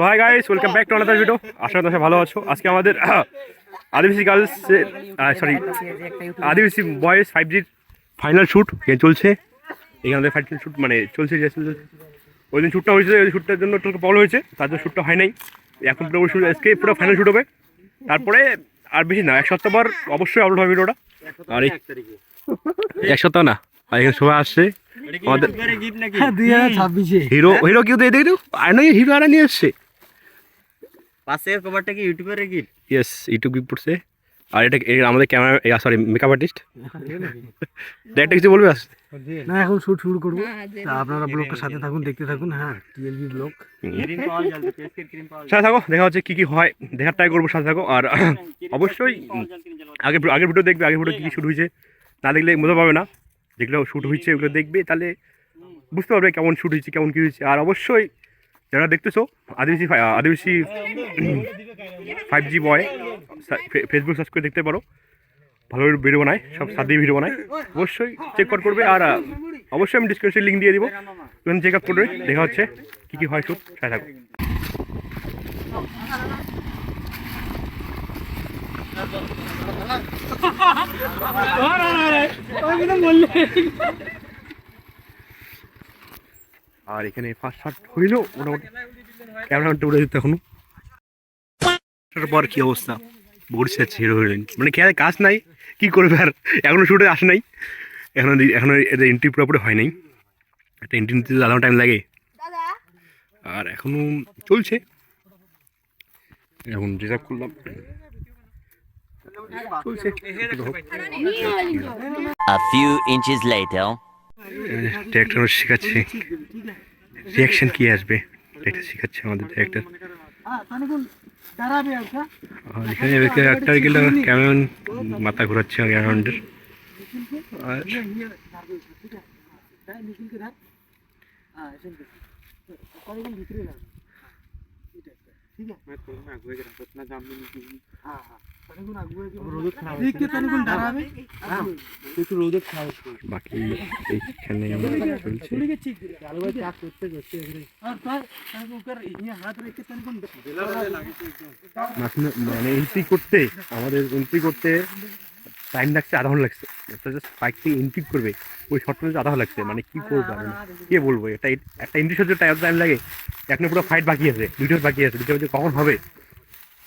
তো hi guys, welcome back to another video. আশা করি তোমরা ভালো আছো। আজকে আমাদের আদিবাসী গার্লস আদিবাসী বয়েজ 5Gর ফাইনাল শ্যুট চলছে। এখানে আমাদের ফাইনাল শ্যুট মানে চলছে। ওই দিন শ্যুটটা হয়েছে, ওই শ্যুটটার জন্য একটু প্রবলেম হয়েছে, তার জন্য শ্যুটটা হয় নাই। এখন পুরো শ্যুট আজকে পুরো ফাইনাল শ্যুট হবে। তারপরে আর বেশি না, এক সপ্তাহ পর অবশ্যই আপলোড হবে ভিডিওটা। আর এক সপ্তাহ না, আর এখানে সবাই আসছে আমাদের হিরো হিরো কেউ দিয়ে দেখো আর নয়, হিরো আর নিয়ে আসছে পাশের কভারটা কি ইউটিউবের গিফট? ইয়েস, ইউটিউব গিফট করছে। আর এটা আমাদের ক্যামেরা সরি মেকআপ আর্টিস্ট। একটা কিছু বলবে আসছে না, এখন শুট শুরু করবো। আপনারা ব্লগটার সাথে থাকুন, দেখতে থাকুন। হ্যাঁ, টিএলবি ব্লগ সাথে থাকো, দেখা হচ্ছে কি কি হয় দেখার ট্রাই করবো, সাথে থাকো। আর অবশ্যই আগের ভিডিও দেখবে, আগের ভিডিও কী কী শ্যুট হয়েছে, না দেখলে বোঝা পাবে না। যেগুলো শ্যুট হয়েছে ওগুলো দেখবে, তাহলে বুঝতে পারবে কেমন শ্যুট হয়েছে, কেমন কী হয়েছে। আর অবশ্যই যারা দেখতেছো আদিবাসী 5G বয় ফেসবুক সার্চ করে দেখতে পারো, ভালো ভিডিও বানায়, সব সাথে ভিডিও বানায়, অবশ্যই চেক আউট করবে। আর অবশ্যই আমি ডিসক্রিপশনে লিঙ্ক দিয়ে দিব, তুমি চেক আউট করবে। দেখা হচ্ছে কী কী হয় শ্যুট, সাথে থাকো। আর এখানে ফার্স্ট শার্ট হইলো মোটামুটি, ক্যামেরাটা উড়ে দিতে এখনো। পর কি অবস্থা, বসে আছে হিরো হিরোইন, মানে কে কাজ নাই, কি করবে আর, এখনো শুটে আসে নাই, এখনো এদের এন্ট্রি পুরোপুরি হয় নাই। একটা এন্ট্রি নিতে আলাদা টাইম লাগে, আর এখনো চলছে। এখন রিজার্ভ করলাম, চলছে। A few inches later. Director শেখাচ্ছে রিয়াকশন কি আসবে, এটা শেখাচ্ছে আমাদের ডিরেক্টর। আর এখানে একটা গেলে কেমন মাথা ঘোরাচ্ছে ক্যামেরাম্যানদের। আর বাকি এইখানে চলছে। মানে এন্ট্রি করতে আমাদের টাইম লাগছে, আধা ঘন্টা লাগছে। বাইকটি এন্ট্রি করবে, ওই শর্টটা আধা ঘন্টা লাগছে। মানে কি করবো আর কে বলবো, একটা এন্ট্রি সহ্য টাইম লাগে। এখনো পুরো ফাইট বাকি আছে, দুটো বাকি আছে, দুটো কখন হবে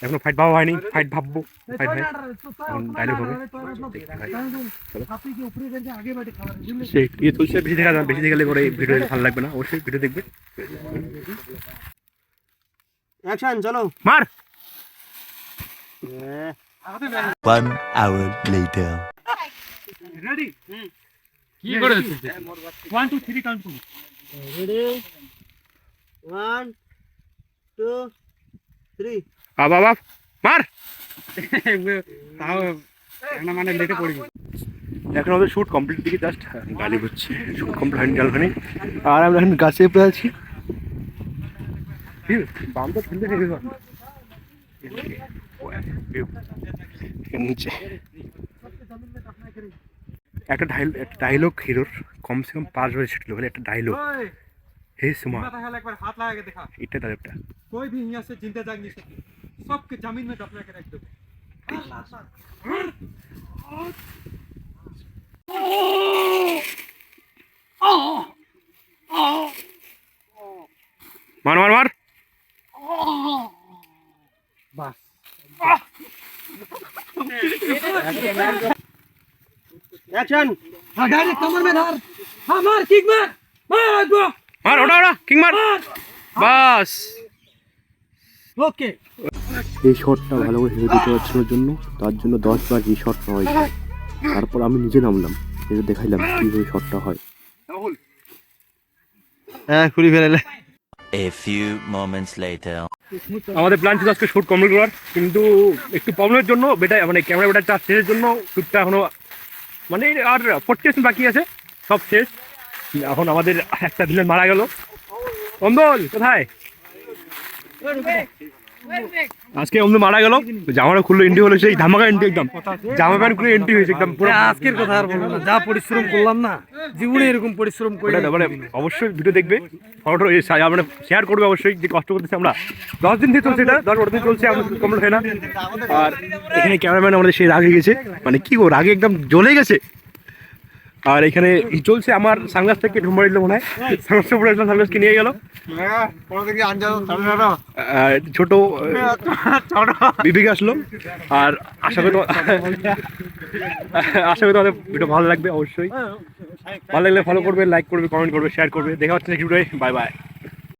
এখনো ফাইট ভাবা হয়নি। ফাইট ভাববো, ফাইট হয় ডায়লগ হবে। চলছে, বেশি দেখালে পরে ভিডিও ভালো লাগবে না। অবশ্যই ভিডিও দেখবে। অ্যাকশন চলো, মার। 1 hour later. রেডি? কি করে 1 2 3 কাউন্ট করুন। রেডি 1 2 3 বাবা মার। তাও মানে লেটে পড়ি। এখন আমাদের শ্যুট কমপ্লিট দিকে জাস্ট গাড়ি হচ্ছে, শ্যুট কমপ্লিট হয়নি জালখানি। আর আমরা এখন গাছে পেয়ে আছি, বামটা ফেলতে নিচে একটা ডায়লগ হিরোর কমসে কম 5 বারে ছিল বলে একটা ডায়লগ। हे सुमा একবার হাত লাগা के देखा, এটা ডায়লগটা कोई भी यहां से जिंदा जाग नहीं सकती, सबके जमीन में दफना के रख दो। मार मार मार बस एक्शन। हां डायरेक्ट कमर में धार, हां मार किक मार, मार गो मार, ওটা কিং মার, বাস। ओके। এই শটটা ভালো করে হেরে দিতে পারছিলাম জন্য, তার জন্য 10 বার এই শট নেওয়া হয়েছে। তারপর আমি নিজে নামলাম, এটা দেখাইলাম কিভাবে শটটা হয়। হ্যাঁ খুলি ফেলে। A few moments later. আমাদের প্ল্যান ছিল আজকে শ্যুট কমপ্লিট করার, কিন্তু একটু প্রবলেমের জন্য মানে ক্যামেরা বেটার চার্জ শেষের জন্য শ্যুটটা এখনো মানে আর 40% বাকি আছে, সব শেষ। এখন আমাদের একটা ভিলেন মারা গেল। কম্বল কোথায়? আজকে অন্য মারা গেল, জামাটা খুললো, এন্ট্রি হলো, সেই ধামাকা এন্ট্রি, একদম জামা প্যান্ট খুলে এন্ট্রি হয়েছে একদম পুরো। আজকের কথা আর বলবো না, যা পরিশ্রম করলাম না জীবনে এরকম পরিশ্রম করি ওটা মানে অবশ্যই ভিডিও দেখবে, ফটো আমরা শেয়ার করবে অবশ্যই, যে কষ্ট করতেছি আমরা 10 দিন থেকে চলছে, এটা 10-12 দিন চলছে, আমাদের কমপ্লিট হয় না। আর এখানে ক্যামেরাম্যান আমাদের সেই রাগে গেছে, মানে কি গো রাগে একদম জ্বলে গেছে। আর এখানে চলছে আমার সানগ্লাস থেকে ঢুমবাড়ি দিল মনে হয়, সানগ্লাসটা পরে আসলাম, সানগ্লাসকে নিয়ে গেল। ছোট বিবেক আসলো। আর আশা করি তোমাদের ভিডিও ভালো লাগবে, অবশ্যই ভালো লাগলে ফলো করবে, লাইক করবে, কমেন্ট করবে, শেয়ার করবে। দেখা হচ্ছে নেক্সট ভিডিওতে, বাই বাই।